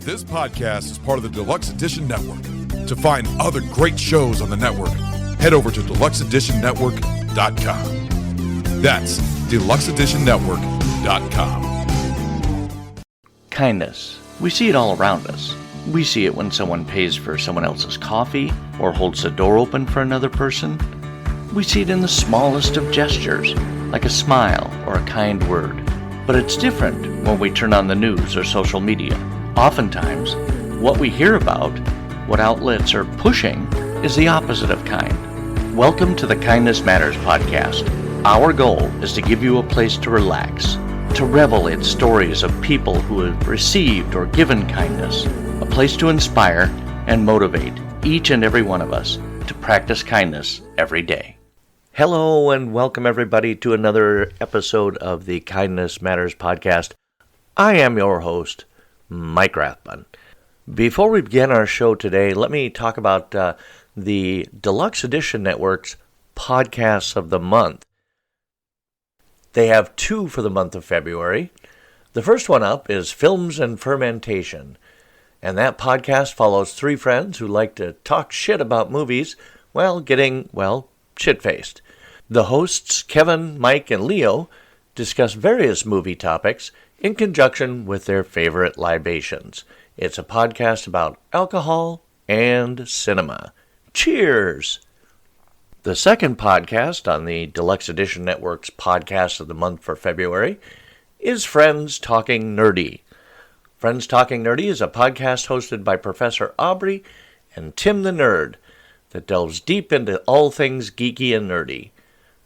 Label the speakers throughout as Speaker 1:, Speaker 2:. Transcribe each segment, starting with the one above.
Speaker 1: This podcast is part of the Deluxe Edition Network. To find other great shows on the network, head over to deluxeeditionnetwork.com. That's deluxeeditionnetwork.com.
Speaker 2: Kindness. We see it all around us. We see it when someone pays for someone else's coffee or holds the door open for another person. We see it in the smallest of gestures, like a smile or a kind word. But it's different when we turn on the news or social media. Oftentimes, what we hear about, what outlets are pushing, is the opposite of kind. Welcome to the Kindness Matters podcast. Our goal is to give you a place to relax, to revel in stories of people who have received or given kindness, a place to inspire and motivate each and every one of us to practice kindness every day. Hello and welcome everybody to another episode of the Kindness Matters podcast. I am your host, Mike Rathbun. Before we begin our show today, let me talk about the Deluxe Edition Network's podcasts of the month. They have two for the month of February. The first one up is Films and Fermentation, and that podcast follows three friends who like to talk shit about movies while getting, shit-faced. The hosts, Kevin, Mike, and Leo, discuss various movie topics in conjunction with their favorite libations. It's a podcast about alcohol and cinema. Cheers! The second podcast on the Deluxe Edition Network's podcast of the month for February is Friends Talking Nerdy. Friends Talking Nerdy is a podcast hosted by Professor Aubrey and Tim the Nerd that delves deep into all things geeky and nerdy.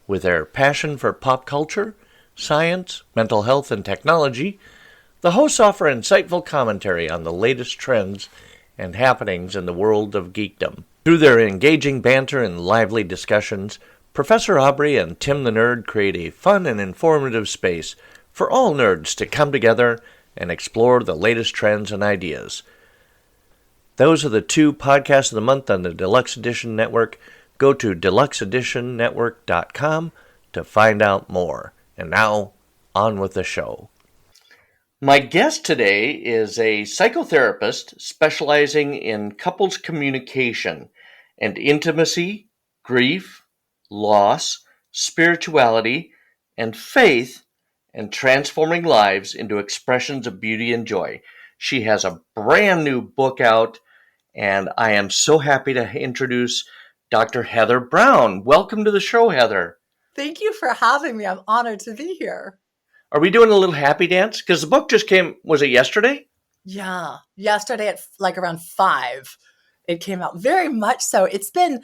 Speaker 2: With their passion for pop culture, science, mental health, and technology, the hosts offer insightful commentary on the latest trends and happenings in the world of geekdom. Through their engaging banter and lively discussions, Professor Aubrey and Tim the Nerd create a fun and informative space for all nerds to come together and explore the latest trends and ideas. Those are the two podcasts of the month on the Deluxe Edition Network. Go to deluxeeditionnetwork.com to find out more. And now, on with the show. My guest today is a psychotherapist specializing in couples communication and intimacy, grief, loss, spirituality, and faith, and transforming lives into expressions of beauty and joy. She has a brand new book out, and I am so happy to introduce Dr. Heather Browne. Welcome to the show, Heather.
Speaker 3: Thank you for having me. I'm honored to be here.
Speaker 2: Are we doing a little happy dance? Because the book just came, was it yesterday?
Speaker 3: Yeah, yesterday at around 5. It came out. Very much so. It's been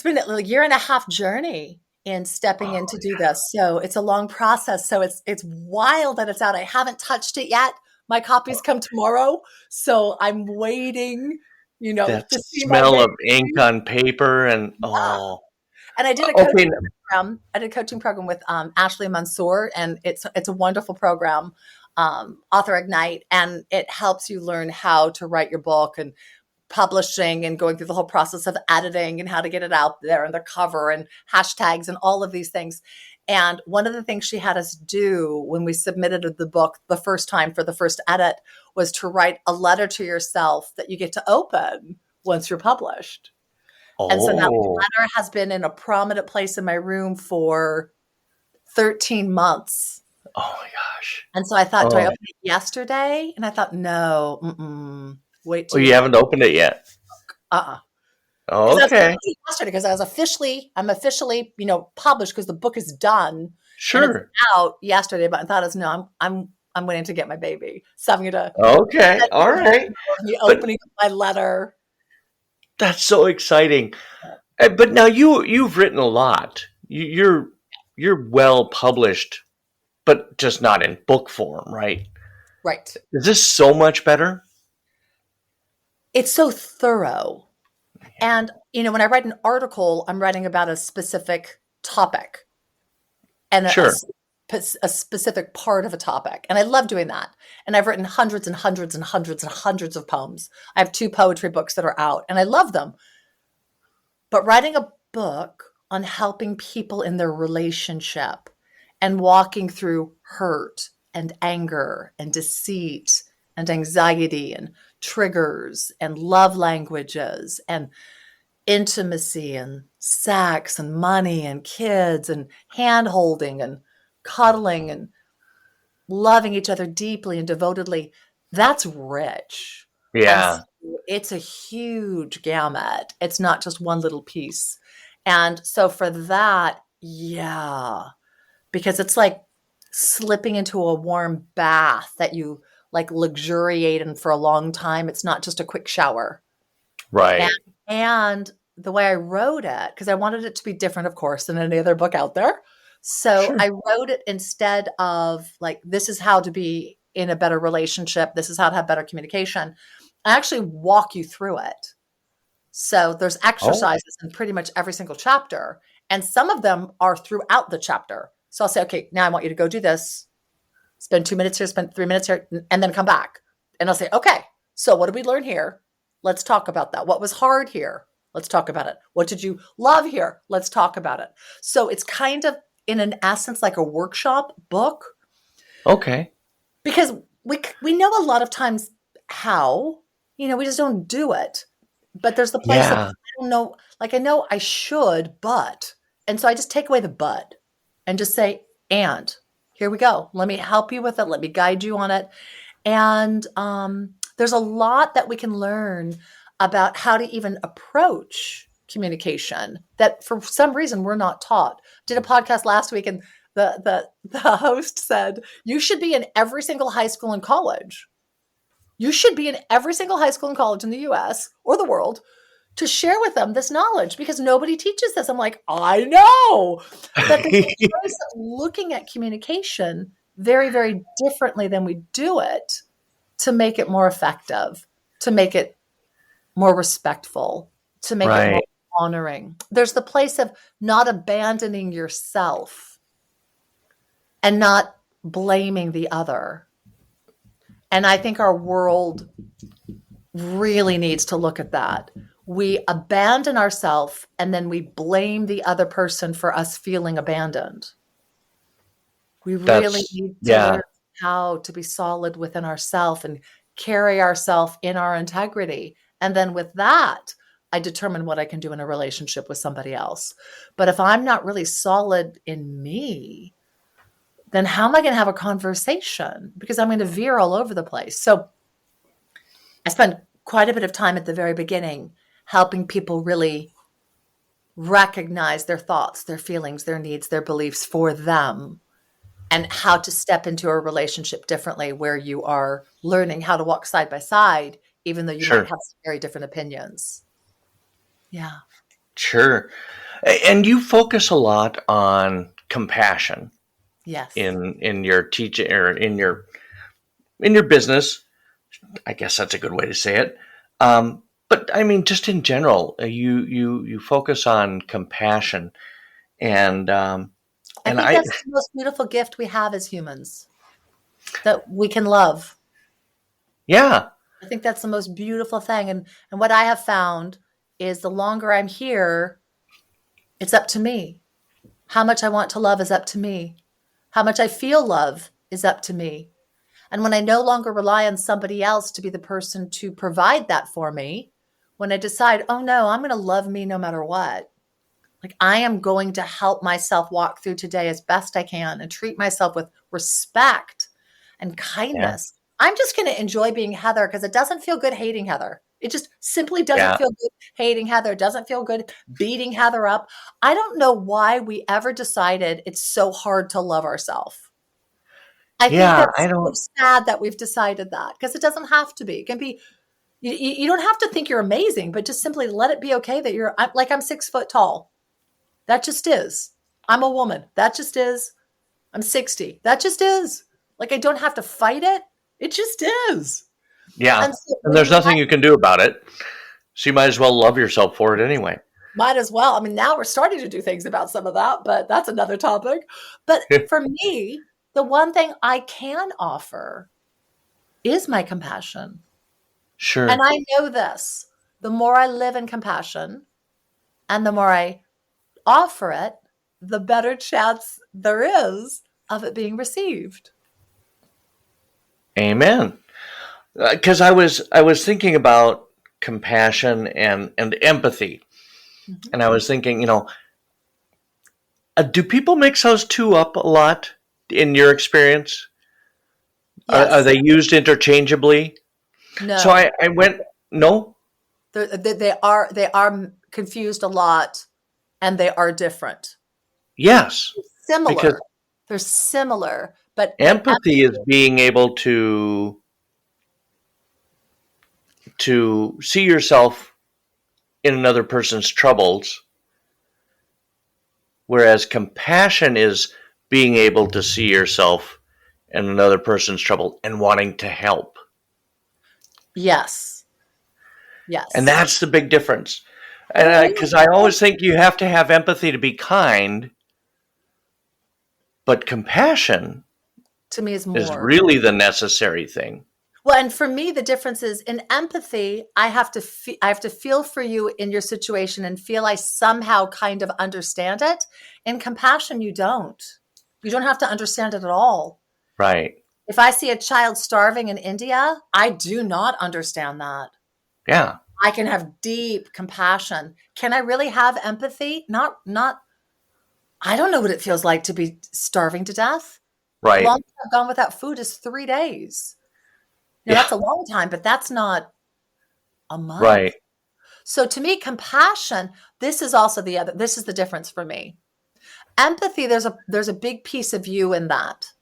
Speaker 3: a year and a half journey in stepping in to do this. So it's a long process. So it's wild that it's out. I haven't touched it yet. My copies come tomorrow. So I'm waiting,
Speaker 2: that
Speaker 3: to see
Speaker 2: smell of ink on paper and
Speaker 3: And I did a coaching program. I did a coaching program with Ashley Mansour, and it's a wonderful program, Author Ignite, and it helps you learn how to write your book and publishing and going through the whole process of editing and how to get it out there and the cover and hashtags and all of these things. And one of the things she had us do when we submitted the book the first time for the first edit was to write a letter to yourself that you get to open once you're published. And so that letter has been in a prominent place in my room for 13 months.
Speaker 2: Oh my gosh.
Speaker 3: And so I thought, do I open it yesterday? And I thought, no, wait till
Speaker 2: you haven't opened it yet?
Speaker 3: Oh,
Speaker 2: okay.
Speaker 3: Yesterday, because I'm officially, published because the book is done.
Speaker 2: Sure.
Speaker 3: And it's out yesterday, but I thought, I'm waiting to get my baby. So I'm going to.
Speaker 2: Okay. All right.
Speaker 3: Opening my letter.
Speaker 2: That's so exciting. But now you've written a lot. You're well published, but just not in book form, right?
Speaker 3: Right.
Speaker 2: Is this so much better?
Speaker 3: It's so thorough. And, when I write an article, I'm writing about a specific topic and
Speaker 2: sure.
Speaker 3: a specific part of a topic. And I love doing that. And I've written hundreds and hundreds and hundreds and hundreds of poems. I have 2 poetry books that are out and I love them. But writing a book on helping people in their relationship and walking through hurt and anger and deceit and anxiety and triggers and love languages and intimacy and sex and money and kids and hand holding and cuddling and loving each other deeply and devotedly. That's rich. And
Speaker 2: Yeah.
Speaker 3: so it's a huge gamut. It's not just one little piece. And so for that, yeah, because it's like slipping into a warm bath that you like luxuriate in for a long time. It's not just a quick shower. And,
Speaker 2: Right.
Speaker 3: and the way I wrote it, because I wanted it to be different, of course, than any other book out there. So
Speaker 2: Sure.
Speaker 3: I wrote it instead of like, this is how to be in a better relationship. This is how to have better communication. I actually walk you through it. So there's
Speaker 2: Oh,
Speaker 3: exercises in pretty much every single chapter. And some of them are throughout the chapter. So I'll say, okay, now I want you to go do this. Spend 2 minutes here, spend 3 minutes here, and then come back. And I'll say, okay, so what did we learn here? Let's talk about that. What was hard here? Let's talk about it. What did you love here? Let's talk about it. So it's kind of, in an essence, like a workshop book,
Speaker 2: okay.
Speaker 3: because we know a lot of times how, we just don't do it. But there's the place of,
Speaker 2: Yeah.
Speaker 3: I don't know, like I know I should, but, and so I just take away the but and just say, and here we go. Let me help you with it. Let me guide you on it. And there's a lot that we can learn about how to even approach communication that for some reason we're not taught. Did a podcast last week and the host said, you should be in every single high school and college. You should be in every single high school and college in the US or the world to share with them this knowledge because nobody teaches this. I'm like, I know. But there's a place of looking at communication very, very differently than we do it to make it more effective, to make it more respectful, to make it more
Speaker 2: Right.
Speaker 3: honoring. There's the place of not abandoning yourself and not blaming the other. And I think our world really needs to look at that. We abandon ourselves and then we blame the other person for us feeling abandoned. We really
Speaker 2: That's,
Speaker 3: need to
Speaker 2: yeah.
Speaker 3: learn how to be solid within ourselves and carry ourselves in our integrity. And then with that, I determine what I can do in a relationship with somebody else. But if I'm not really solid in me, then how am I going to have a conversation? Because I'm going to veer all over the place. So I spent quite a bit of time at the very beginning helping people really recognize their thoughts, their feelings, their needs, their beliefs for them, and how to step into a relationship differently where you are learning how to walk side by side, even though you might
Speaker 2: Sure.
Speaker 3: have some very different opinions. Yeah.
Speaker 2: Sure. And you focus a lot on compassion
Speaker 3: Yes.
Speaker 2: in your teaching or in your business. I guess that's a good way to say it. But I mean, just in general, you focus on compassion, and
Speaker 3: I think
Speaker 2: I
Speaker 3: that's the most beautiful gift we have as humans, that we can love.
Speaker 2: yeah,
Speaker 3: I think that's the most beautiful thing. And what I have found is the longer I'm here, it's up to me. How much I want to love is up to me. How much I feel love is up to me. And when I no longer rely on somebody else to be the person to provide that for me, when I decide, oh no, I'm going to love me no matter what. Like I am going to help myself walk through today as best I can and treat myself with respect and
Speaker 2: yeah,
Speaker 3: kindness. I'm just going to enjoy being Heather because it doesn't feel good hating Heather. It just simply doesn't
Speaker 2: yeah,
Speaker 3: feel good hating Heather. It doesn't feel good beating Heather up. I don't know why we ever decided it's so hard to love ourselves. I think
Speaker 2: yeah.
Speaker 3: that's
Speaker 2: I
Speaker 3: so
Speaker 2: don't.
Speaker 3: sad that we've decided that because it doesn't have to be. It can be, you don't have to think you're amazing, but just simply let it be okay that I'm 6 foot tall. That just is. I'm a woman. That just is. I'm 60. That just is. Like I don't have to fight it. It just is.
Speaker 2: Yeah,
Speaker 3: And so
Speaker 2: and
Speaker 3: when
Speaker 2: there's
Speaker 3: you
Speaker 2: nothing you can do about it. So you might as well love yourself for it anyway.
Speaker 3: might as well. I mean, now we're starting to do things about some of that, but that's another topic. But for me, the one thing I can offer is my compassion. And
Speaker 2: Sure.
Speaker 3: I know this. The more I live in compassion and the more I offer it, the better chance there is of it being received.
Speaker 2: Amen. Because I was thinking about compassion and empathy,
Speaker 3: Mhm.
Speaker 2: and I was thinking, do people mix those two up a lot in your experience? Are
Speaker 3: Yes.
Speaker 2: they used interchangeably? So
Speaker 3: No.
Speaker 2: I went, no?
Speaker 3: They are confused a lot, and they are different.
Speaker 2: Yes, because
Speaker 3: Similar. They're similar, but
Speaker 2: empathy is being able to see yourself in another person's troubles, whereas compassion is being able to see yourself in another person's trouble and wanting to help.
Speaker 3: yes,
Speaker 2: And
Speaker 3: yes.
Speaker 2: that's the big difference.
Speaker 3: There
Speaker 2: And
Speaker 3: is.
Speaker 2: because I always think you have to have empathy to be kind, but compassion
Speaker 3: To me is
Speaker 2: is
Speaker 3: more.
Speaker 2: really the necessary thing.
Speaker 3: Well, and for me, the difference is in empathy, I have to feel for you in your situation and feel I somehow kind of understand it. In compassion, you don't. You don't have to understand it at all.
Speaker 2: Right.
Speaker 3: If I see a child starving in India, I do not understand that.
Speaker 2: Yeah.
Speaker 3: I can have deep compassion. Can I really have empathy? Not I don't know what it feels like to be starving to death. The
Speaker 2: Right.
Speaker 3: longest I've gone without food is 3 days.
Speaker 2: Yeah.
Speaker 3: That's a long time, but that's not a month.
Speaker 2: Right.
Speaker 3: So to me, compassion, this is the difference for me. Empathy, there's a big piece of you in that.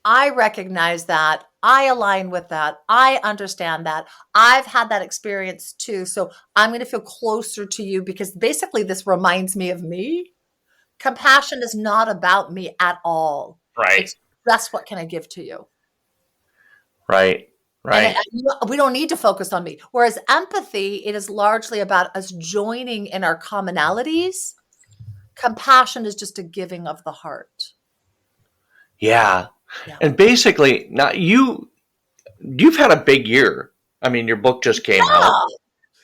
Speaker 3: I recognize that. I align with that. I understand that. I've had that experience too. So I'm going to feel closer to you because basically this reminds me of me. Compassion is not about me at all.
Speaker 2: Right.
Speaker 3: It's just what can I give to you?
Speaker 2: Right.
Speaker 3: And
Speaker 2: Right.
Speaker 3: we don't need to focus on me. Whereas empathy, it is largely about us joining in our commonalities. Compassion is just a giving of the heart.
Speaker 2: Yeah.
Speaker 3: Yeah.
Speaker 2: And basically, now you've had a big year. I mean, your book just came out.
Speaker 3: Yeah.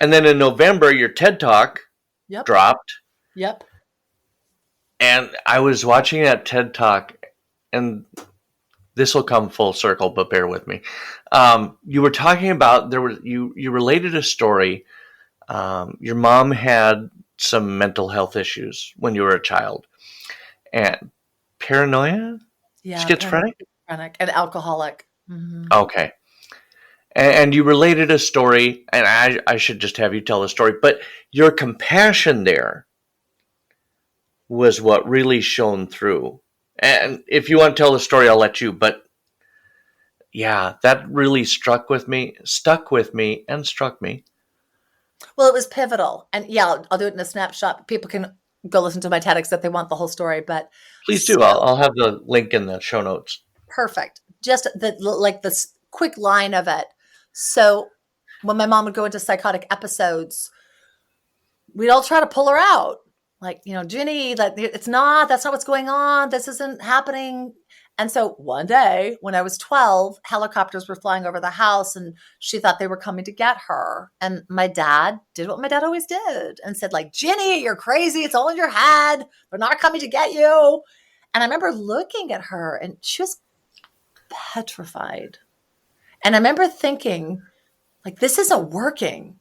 Speaker 2: And then in November your TED Talk
Speaker 3: Yep.
Speaker 2: dropped.
Speaker 3: Yep.
Speaker 2: And I was watching that TED Talk, and this will come full circle, but bear with me. You were talking about you related a story. Your mom had some mental health issues when you were a child, and paranoia,
Speaker 3: Yeah.
Speaker 2: schizophrenic.
Speaker 3: Schizophrenic and alcoholic. Mhm.
Speaker 2: Okay, and you related a story, and I should just have you tell the story. But your compassion there was what really shone through. And if you want to tell the story, I'll let you. But yeah, that really stuck with me, and struck me.
Speaker 3: Well, it was pivotal. And yeah, I'll do it in a snapshot. People can go listen to my TEDx if they want the whole story. But
Speaker 2: Please do.
Speaker 3: so
Speaker 2: I'll have the link in the show notes.
Speaker 3: perfect. Just the quick line of it. So when my mom would go into psychotic episodes, we'd all try to pull her out. Like, Ginny, that's not what's going on. This isn't happening. And so one day when I was 12, helicopters were flying over the house and she thought they were coming to get her. And my dad did what my dad always did and said, like, Ginny, you're crazy. It's all in your head. They're not coming to get you. And I remember looking at her and she was petrified. And I remember thinking, like, this isn't working.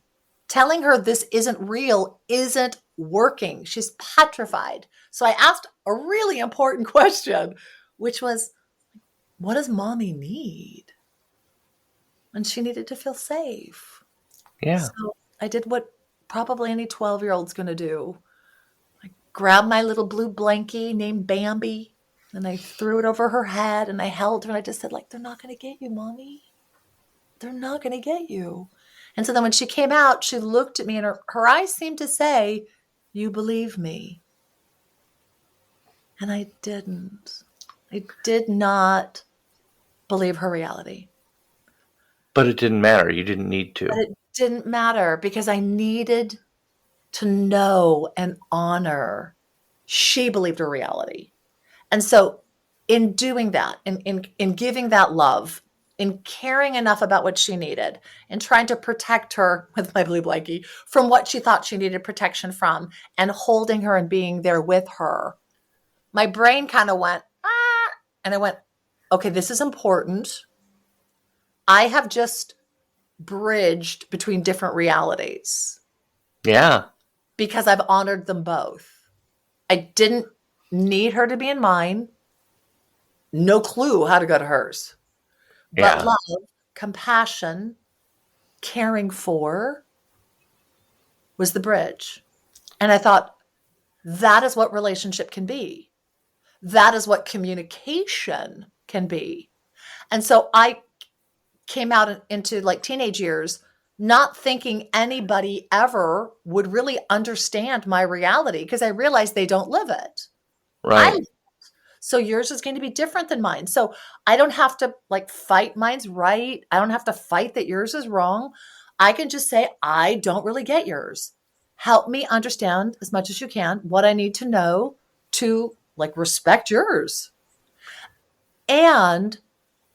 Speaker 3: Telling her this isn't real isn't working. She's petrified. So I asked a really important question, which was, what does mommy need? And she needed to feel safe.
Speaker 2: Yeah.
Speaker 3: So I did what probably any 12-year-old's going to do. I grabbed my little blue blankie named Bambi and I threw it over her head and I held her and I just said, like, they're not going to get you, mommy. They're not going to get you. And so then when she came out, she looked at me and her eyes seemed to say, you believe me. And I didn't. I did not believe her reality.
Speaker 2: But it didn't matter. You didn't need to.
Speaker 3: But it didn't matter because I needed to know and honor she believed her reality. And so in doing that, in giving that love, in caring enough about what she needed, in trying to protect her with my blue blankie from what she thought she needed protection from, and holding her and being there with her, my brain kind of went, ah, and I went, okay, this is important. I have just bridged between different realities.
Speaker 2: Yeah.
Speaker 3: Because I've honored them both. I didn't need her to be in mine. No clue how to go to hers. But
Speaker 2: Yeah.
Speaker 3: love, compassion, caring for was the bridge. And I thought, that is what relationship can be. That is what communication can be. And so I came out into like teenage years not thinking anybody ever would really understand my reality because I realized they don't live it.
Speaker 2: Right.
Speaker 3: So yours is going to be different than mine. So I don't have to like fight mine's right. I don't have to fight that yours is wrong. I can just say, I don't really get yours. Help me understand as much as you can what I need to know to like respect yours. And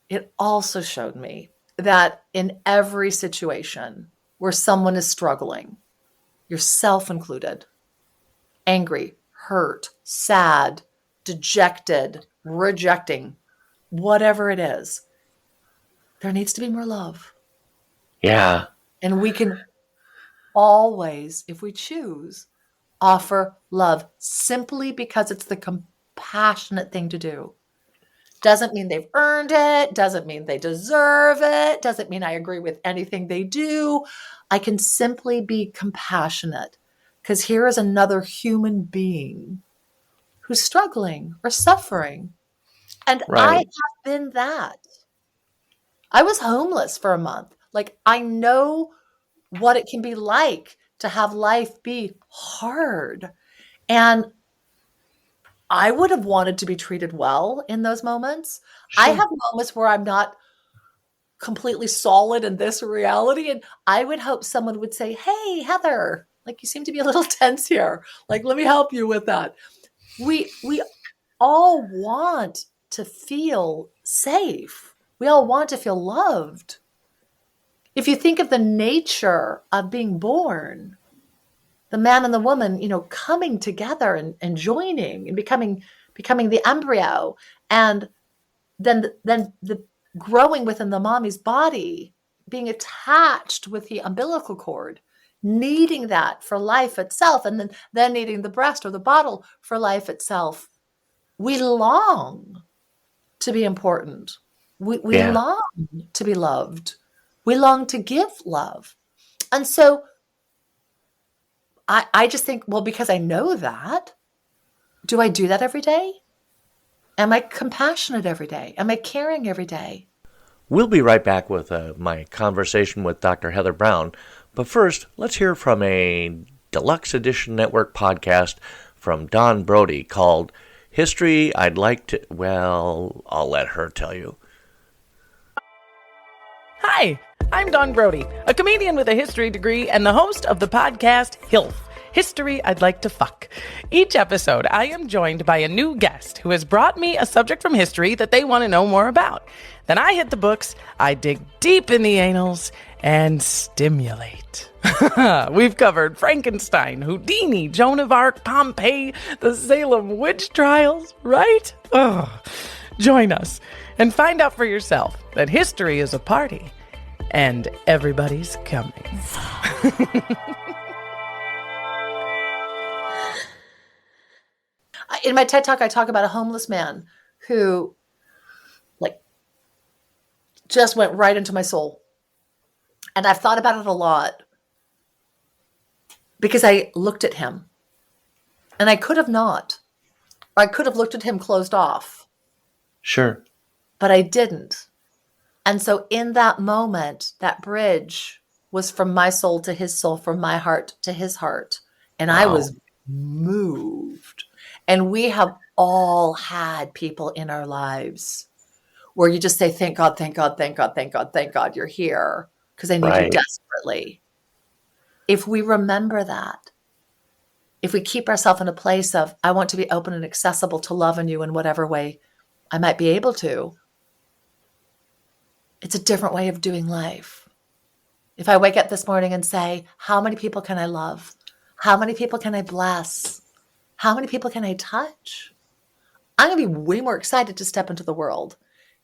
Speaker 3: it also showed me that in every situation where someone is struggling, yourself included, angry, hurt, sad, dejected, rejecting, whatever it is, there needs to be more love.
Speaker 2: Yeah.
Speaker 3: And we can always, if we choose, offer love simply because it's the compassionate thing to do. Doesn't mean they've earned it, doesn't mean they deserve it, doesn't mean I agree with anything they do. I can simply be compassionate because here is another human being who's struggling or suffering. And I
Speaker 2: Right.
Speaker 3: have been that. I was homeless for a month. Like, I know what it can be like to have life be hard. And I would have wanted to be treated well in those moments. I
Speaker 2: Sure.
Speaker 3: have moments where I'm not completely solid in this reality. And I would hope someone would say, hey, Heather, like you seem to be a little tense here. Like, let me help you with that. We all want to feel safe. We all want to feel loved. If you think of the nature of being born, the man and the woman, coming together and joining and becoming the embryo, and then the growing within the mommy's body, being attached with the umbilical cord, needing that for life itself, and then needing the breast or the bottle for life itself. We long to be important. We
Speaker 2: Yeah.
Speaker 3: long to be loved. We long to give love. And so I just think, well, because I know that, do I do that every day? Am I compassionate every day? Am I caring every day?
Speaker 2: We'll be right back with my conversation with Dr. Heather Browne. But first, let's hear from a Deluxe Edition Network podcast from Don Brody called History I'd Like to... Well, I'll let her tell you.
Speaker 4: Hi, I'm Don Brody, a comedian with a history degree and the host of the podcast HILF, History I'd Like to Fuck. Each episode, I am joined by a new guest who has brought me a subject from history that they want to know more about. Then I hit the books, I dig deep in the annals, and stimulate. We've covered Frankenstein, Houdini, Joan of Arc, Pompeii, the Salem witch trials, right? Join us and find out for yourself that history is a party and everybody's coming.
Speaker 3: In my TED Talk, I talk about a homeless man who just went right into my soul. And I've thought about it a lot because I looked at him and I could have not. Or I could have looked at him closed off.
Speaker 2: Sure.
Speaker 3: But I didn't. And so in that moment, that bridge was from my soul to his soul, from my heart to his heart. And
Speaker 2: Wow.
Speaker 3: I was moved. And we have all had people in our lives where you just say, thank God, thank God, thank God, thank God, thank God you're here because I need you
Speaker 2: Right.
Speaker 3: desperately. If we remember that, if we keep ourselves in a place of, I want to be open and accessible to loving you in whatever way I might be able to, it's a different way of doing life. If I wake up this morning and say, how many people can I love? How many people can I bless? How many people can I touch? I'm going to be way more excited to step into the world.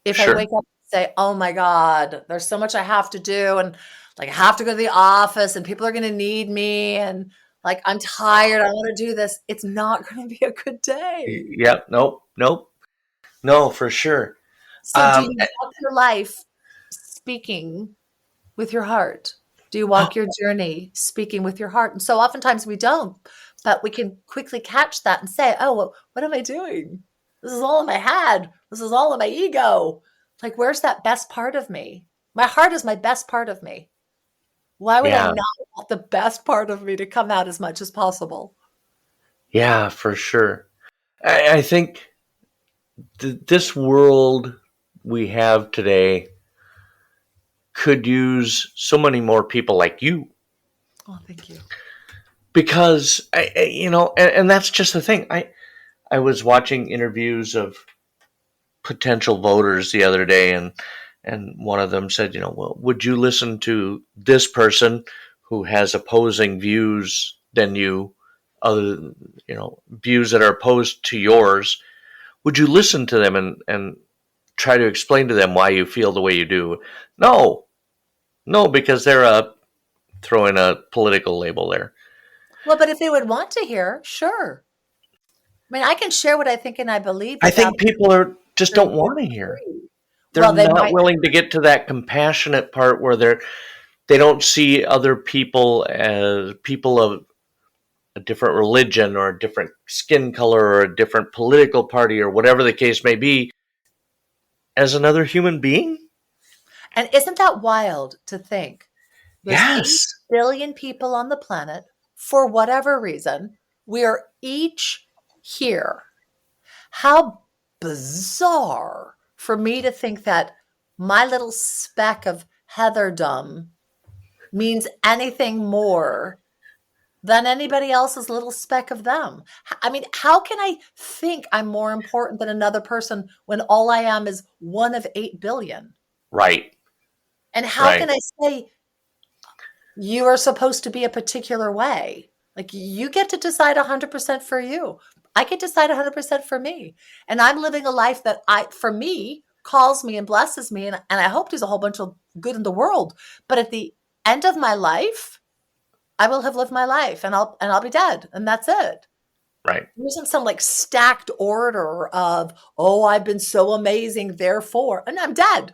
Speaker 3: If
Speaker 2: Sure.
Speaker 3: I wake up say, oh my God, there's so much I have to do. And like, I have to go to the office and people are going to need me. And like, I'm tired. I want to do this. It's not going to be a good day.
Speaker 2: Yep. Nope. Nope. No, for sure.
Speaker 3: So do you walk your life speaking with your heart? Do you walk your journey speaking with your heart? And so oftentimes we don't, but we can quickly catch that and say, oh, well, what am I doing? This is all in my head. This is all in my ego. Like, where's that best part of me? My heart is my best part of me. Why would I not want the best part of me to come out as much as possible?
Speaker 2: Yeah, for sure. I think this world we have today could use so many more people like you.
Speaker 3: Oh, thank you.
Speaker 2: Because, and that's just the thing. I was watching interviews of potential voters the other day, and one of them said, well, would you listen to this person who has opposing views than you, other, views that are opposed to yours? Would you listen to them and try to explain to them why you feel the way you do? No, because they're throwing a political label there.
Speaker 3: Well, but if they would want to hear, sure. I mean, I can share what I think and I believe.
Speaker 2: I think people just don't want to hear. They're not willing to get to that compassionate part where they don't see other people as people of a different religion or a different skin color or a different political party or whatever the case may be as another human being.
Speaker 3: And isn't that wild to think? There's
Speaker 2: Yes.
Speaker 3: 8 billion people on the planet. For whatever reason, we are each here. How bizarre for me to think that my little speck of heatherdom means anything more than anybody else's little speck of them. I mean, how can I think I'm more important than another person when all I am is one of 8 billion?
Speaker 2: Right.
Speaker 3: And how can I say you are supposed to be a particular way? Like, you get to decide 100% for you. I get to decide 100% for me. And I'm living a life that for me, calls me and blesses me. And I hope there's a whole bunch of good in the world. But at the end of my life, I will have lived my life and I'll be dead. And that's it.
Speaker 2: Right.
Speaker 3: There isn't some like stacked order of, oh, I've been so amazing, therefore. And I'm dead.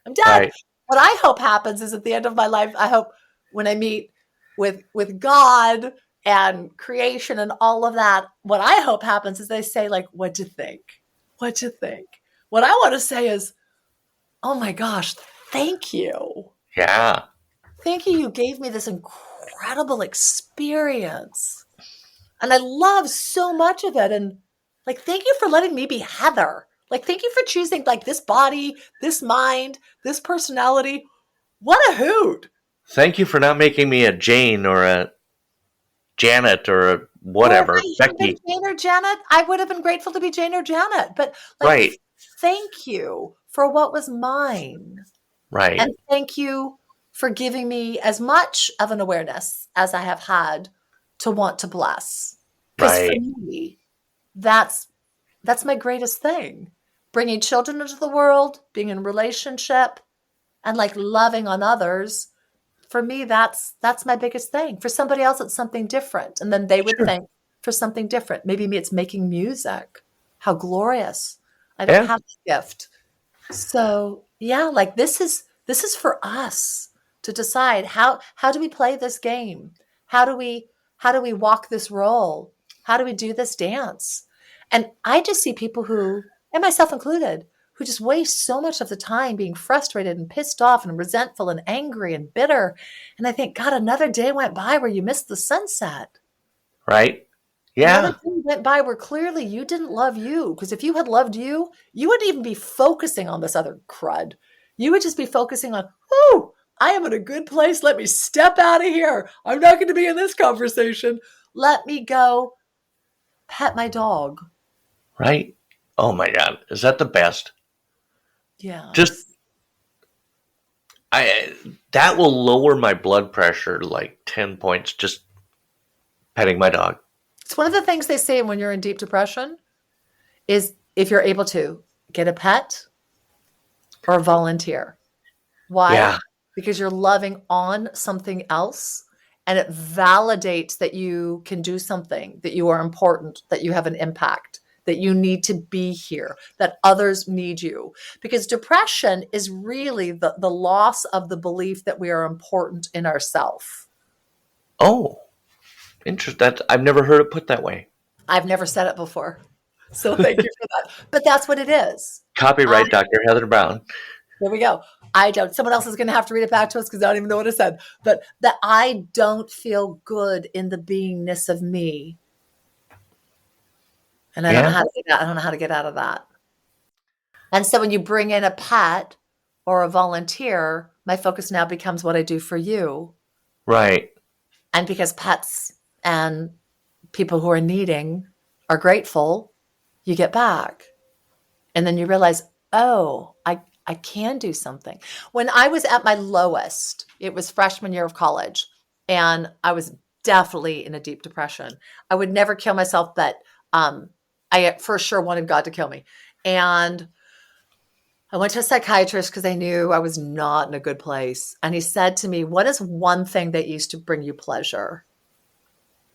Speaker 3: I'm dead. Right. What I hope happens is at the end of my life, I hope when I meet with God and creation and all of that, what I hope happens is they say, like, what'd you think? What'd you think? What I want to say is, oh my gosh, thank you.
Speaker 2: Yeah.
Speaker 3: Thank you. You gave me this incredible experience. And I love so much of it. And like, thank you for letting me be Heather. Like, thank you for choosing like this body, this mind, this personality. What a hoot.
Speaker 2: Thank you for not making me a Jane or a Janet or a whatever.
Speaker 3: Well, if I had been Jane or Janet, I would have been grateful to be Jane or Janet. But like, thank you for what was mine.
Speaker 2: Right.
Speaker 3: And thank you for giving me as much of an awareness as I have had to want to bless. Because for me, that's my greatest thing. Bringing children into the world, being in a relationship, and like loving on others. For me, that's my biggest thing. For somebody else, it's something different. And then they would think for something different. Maybe it's making music. How glorious. I don't have a gift. So yeah, like this is for us to decide how do we play this game? How do we walk this role? How do we do this dance? And I just see people who, and myself included, who just waste so much of the time being frustrated and pissed off and resentful and angry and bitter. And I think, God, another day went by where you missed the sunset.
Speaker 2: Right. Yeah.
Speaker 3: Another day went by where clearly you didn't love you. Because if you had loved you, you wouldn't even be focusing on this other crud. You would just be focusing on, oh, I am in a good place. Let me step out of here. I'm not going to be in this conversation. Let me go pet my dog.
Speaker 2: Right. Oh my God. Is that the best?
Speaker 3: Yeah.
Speaker 2: That will lower my blood pressure like 10 points, just petting my dog.
Speaker 3: It's one of the things they say when you're in deep depression is if you're able to get a pet or volunteer. Why?
Speaker 2: Yeah.
Speaker 3: Because you're loving on something else, and it validates that you can do something, that you are important, that you have an impact, that you need to be here, that others need you. Because depression is really the loss of the belief that we are important in ourselves.
Speaker 2: Oh, interesting. I've never heard it put that way.
Speaker 3: I've never said it before. So thank you for that. But that's what it is.
Speaker 2: Copyright Dr. Heather Browne.
Speaker 3: There we go. I don't, someone else is going to have to read it back to us because I don't even know what it said. But that I don't feel good in the beingness of me. And I don't know how to get out, I don't know how to get out of that. And so when you bring in a pet or a volunteer, my focus now becomes what I do for you.
Speaker 2: Right.
Speaker 3: And because pets and people who are needing are grateful, you get back. And then you realize, oh, I can do something. When I was at my lowest, it was freshman year of college, and I was definitely in a deep depression. I would never kill myself, but I for sure wanted God to kill me. And I went to a psychiatrist because I knew I was not in a good place. And he said to me, what is one thing that used to bring you pleasure?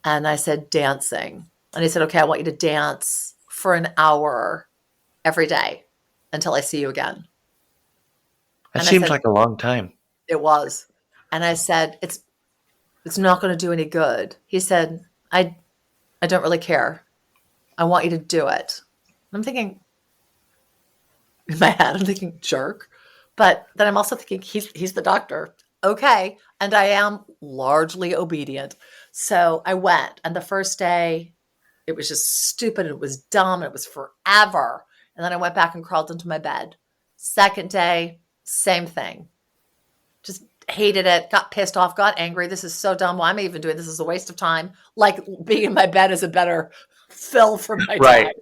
Speaker 3: And I said, dancing. And he said, okay, I want you to dance for an hour every day until I see you again.
Speaker 2: That seems like a long time.
Speaker 3: It was. And I said, it's not going to do any good. He said, I don't really care. I want you to do it. I'm thinking, in my head, I'm thinking, jerk. But then I'm also thinking, he's the doctor. Okay. And I am largely obedient. So I went. And the first day, it was just stupid. It was dumb. It was forever. And then I went back and crawled into my bed. Second day, same thing. Just hated it, got pissed off, got angry. This is so dumb. Why am I even doing this? This is a waste of time. Like being in my bed is a better fill for my time.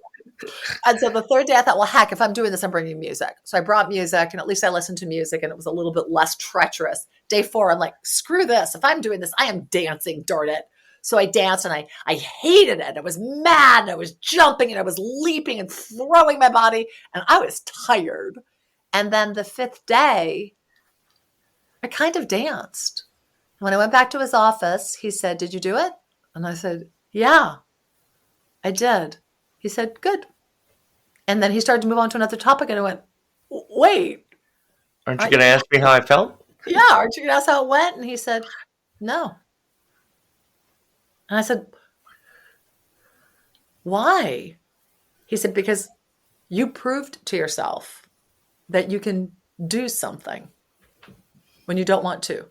Speaker 3: And so the third day I thought, well, heck, if I'm doing this, I'm bringing music. So I brought music, and at least I listened to music, and it was a little bit less treacherous. Day 4, I'm like, screw this. If I'm doing this, I am dancing, darn it. So I danced, and I hated it. I was mad, and I was jumping, and I was leaping and throwing my body, and I was tired. And then the 5th day, I kind of danced. When I went back to his office, he said, did you do it? And I said, yeah, I did. He said, good. And then he started to move on to another topic, and I went, wait.
Speaker 2: Aren't you going to ask me how I felt?
Speaker 3: Yeah, aren't you going to ask how it went? And he said, no. And I said, why? He said, because you proved to yourself that you can do something when you don't want to.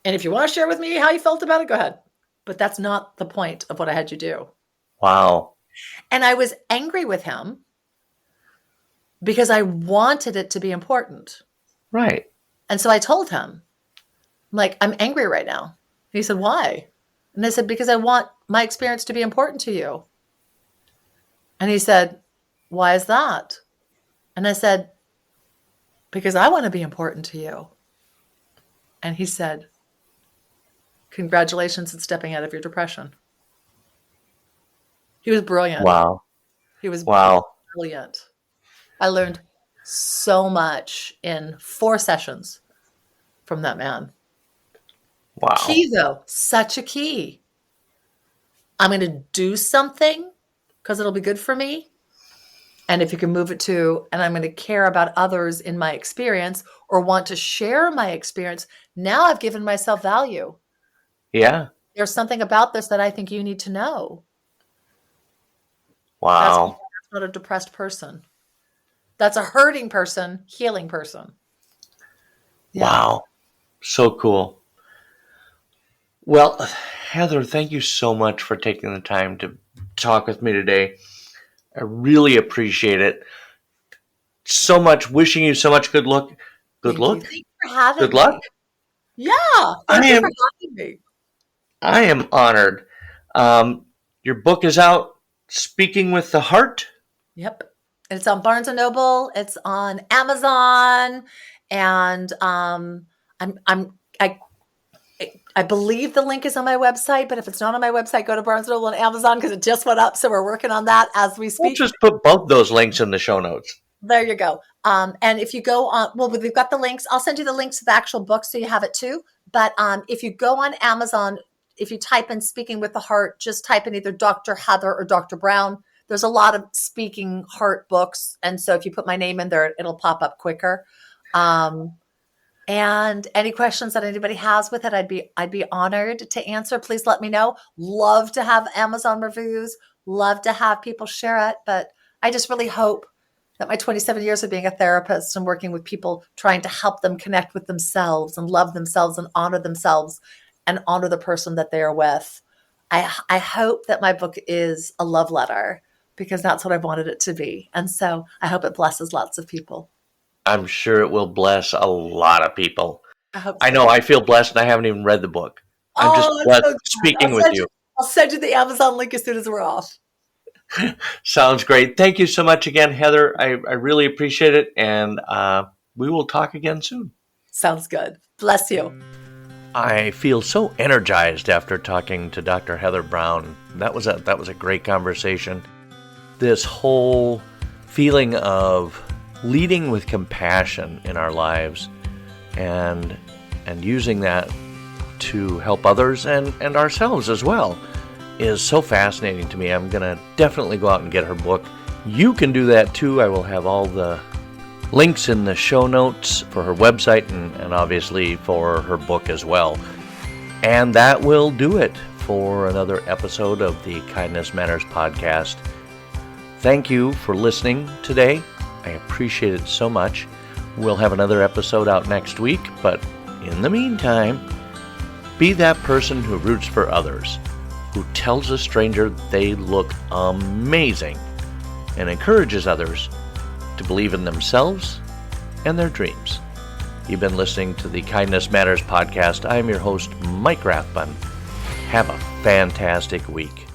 Speaker 3: And if you want to share with me how you felt about it, go ahead. But that's not the point of what I had you do.
Speaker 2: Wow.
Speaker 3: And I was angry with him because I wanted it to be important.
Speaker 2: Right.
Speaker 3: And so I told him, I'm like, I'm angry right now. And he said, why? And I said, because I want my experience to be important to you. And he said, why is that? And I said, because I want to be important to you. And he said, congratulations on stepping out of your depression. He was brilliant.
Speaker 2: Wow.
Speaker 3: He was
Speaker 2: wow.
Speaker 3: Brilliant. I learned so much in 4 sessions from that man.
Speaker 2: Wow.
Speaker 3: Key though, such a key. I'm going to do something because it'll be good for me. And if you can move it to, and I'm going to care about others in my experience or want to share my experience, now I've given myself value.
Speaker 2: Yeah.
Speaker 3: There's something about this that I think you need to know.
Speaker 2: Wow.
Speaker 3: That's not a depressed person. That's a hurting person, healing person.
Speaker 2: Yeah. Wow. So cool. Well, Heather, thank you so much for taking the time to talk with me today. I really appreciate it. So much. Wishing you so much good luck. Good luck.
Speaker 3: Thank you for having
Speaker 2: good luck.
Speaker 3: Me. Yeah. Thank you for having me.
Speaker 2: I am honored. Your book is out, Speaking with the Heart.
Speaker 3: Yep. It's on Barnes & Noble. It's on Amazon. And I believe the link is on my website, but if it's not on my website, go to Barnes & Noble and Amazon because it just went up. So we're working on that as we speak.
Speaker 2: We'll just put both those links in the show notes.
Speaker 3: There you go. And if you go on, well, we've got the links. I'll send you the links to the actual book so you have it too. But if you go on Amazon, if you type in Speaking with the Heart, just type in either Dr. Heather or Dr. Browne. There's a lot of speaking heart books. And so if you put my name in there, it'll pop up quicker. And any questions that anybody has with it, I'd be honored to answer. Please let me know. Love to have Amazon reviews. Love to have people share it. But I just really hope that my 27 years of being a therapist and working with people, trying to help them connect with themselves and love themselves and honor the person that they are with. I hope that my book is a love letter, because that's what I wanted it to be. And so I hope it blesses lots of people.
Speaker 2: I'm sure it will bless a lot of people.
Speaker 3: I hope so.
Speaker 2: I know I feel blessed, and I haven't even read the book. I'm just blessed
Speaker 3: so
Speaker 2: speaking with you.
Speaker 3: I'll send you the Amazon link as soon as we're off.
Speaker 2: Sounds great. Thank you so much again, Heather. I really appreciate it, and we will talk again soon.
Speaker 3: Sounds good. Bless you.
Speaker 2: I feel so energized after talking to Dr. Heather Browne. That was a great conversation. This whole feeling of leading with compassion in our lives and using that to help others and ourselves as well is so fascinating to me. I'm going to definitely go out and get her book. You can do that too. I will have all the links in the show notes for her website and obviously for her book as well. And that will do it for another episode of the Kindness Matters podcast. Thank you for listening today. I appreciate it so much. We'll have another episode out next week, but in the meantime, be that person who roots for others, who tells a stranger they look amazing, and encourages others to believe in themselves and their dreams. You've been listening to the Kindness Matters podcast. I'm your host, Mike Rathbun. Have a fantastic week.